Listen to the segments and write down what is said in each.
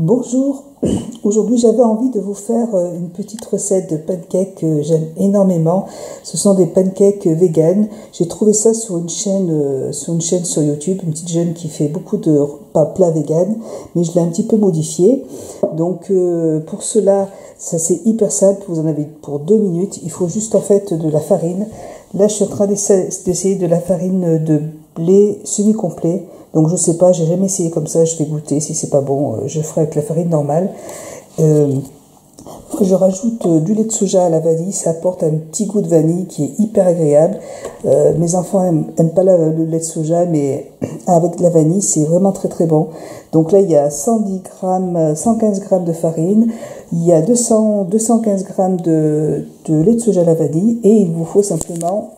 Bonjour, aujourd'hui j'avais envie de vous faire une petite recette de pancakes que j'aime énormément. Ce sont des pancakes vegan. J'ai trouvé ça sur une chaîne sur YouTube, une petite jeune qui fait beaucoup de plats vegan, mais je l'ai un petit peu modifié. Donc pour cela, ça c'est hyper simple, vous en avez pour 2 minutes. Il faut juste en fait de la farine. Là je suis en train d'essayer de la farine de blé semi-complet. Donc je sais pas, j'ai jamais essayé comme ça, je vais goûter, si c'est pas bon, je ferai avec la farine normale. Je rajoute du lait de soja à la vanille, ça apporte un petit goût de vanille qui est hyper agréable. Mes enfants aiment pas le lait de soja, mais avec la vanille, c'est vraiment très très bon. Donc là, il y a 115 grammes de farine, il y a 215 grammes de lait de soja à la vanille, et il vous faut simplement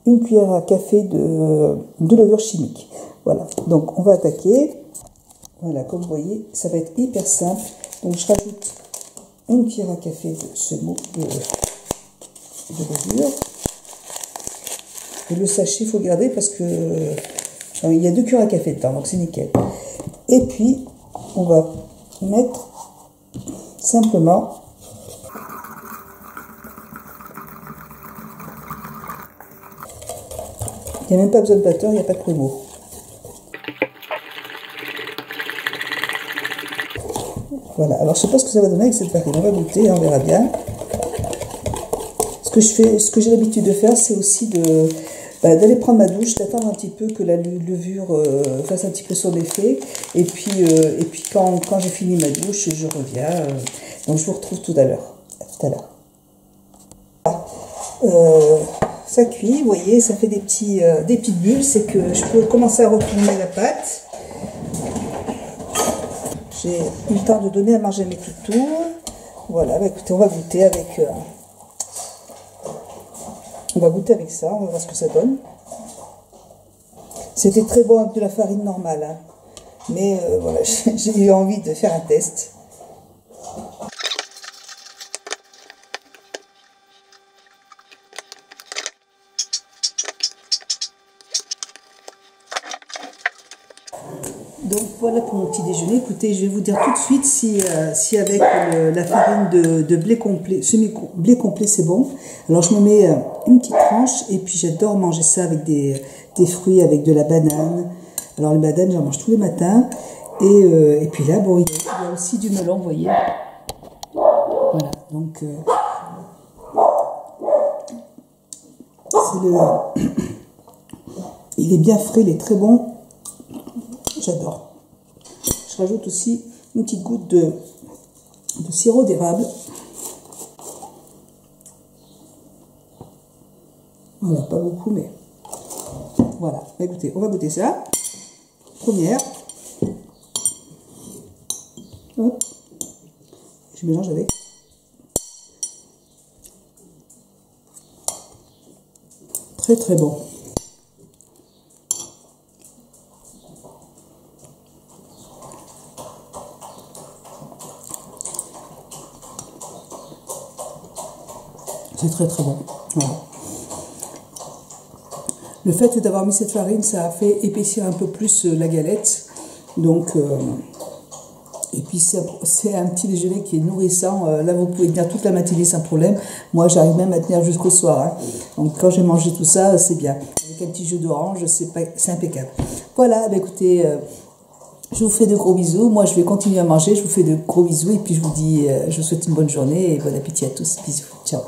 une cuillère à café de levure chimique. Voilà, donc on va attaquer. Voilà, comme vous voyez, ça va être hyper simple. Donc je rajoute une cuillère à café de levure. Et le sachet, il faut garder parce que il y a 2 cuillères à café dedans, donc c'est nickel. Et puis, on va mettre simplement il n'y a même pas besoin de batteur, il n'y a pas de prémot. Voilà, alors je ne sais pas ce que ça va donner avec cette farine, on va goûter, on verra bien. Ce que j'ai l'habitude de faire, c'est aussi d'aller prendre ma douche, d'attendre un petit peu que la levure fasse un petit peu son effet. Et puis quand j'ai fini ma douche, je reviens. Donc je vous retrouve tout à l'heure. Ça cuit, vous voyez, ça fait des petites bulles. C'est que je peux commencer à retourner la pâte. J'ai eu le temps de donner à manger à mes toutous. Voilà, bah écoutez, on va goûter avec ça, on va voir ce que ça donne. C'était très bon avec de la farine normale, hein. Mais voilà, j'ai eu envie de faire un test. Donc voilà pour mon petit déjeuner. Écoutez, je vais vous dire tout de suite si avec la farine de blé complet, blé complet, c'est bon. Alors je me mets une petite tranche et puis j'adore manger ça avec des fruits, avec de la banane. Alors les bananes, j'en mange tous les matins. Et puis là, bon, il y a aussi du melon, vous voyez. Voilà, donc il est bien frais, il est très bon. J'adore. Je rajoute aussi une petite goutte de sirop d'érable. Voilà, pas beaucoup, mais voilà. Écoutez, on va goûter ça. Première. Hop. Je mélange avec. Très très bon. C'est très très bon. Voilà. Le fait d'avoir mis cette farine, ça a fait épaissir un peu plus la galette. Donc, et puis c'est un petit déjeuner qui est nourrissant. Là, vous pouvez tenir toute la matinée sans problème. Moi, j'arrive même à tenir jusqu'au soir, hein. Donc, quand j'ai mangé tout ça, c'est bien. Avec un petit jus d'orange, c'est impeccable. Voilà, bah, écoutez, je vous fais de gros bisous. Moi, je vais continuer à manger. Je vous fais de gros bisous. Et puis, je vous dis, je vous souhaite une bonne journée et bon appétit à tous. Bisous. Ciao.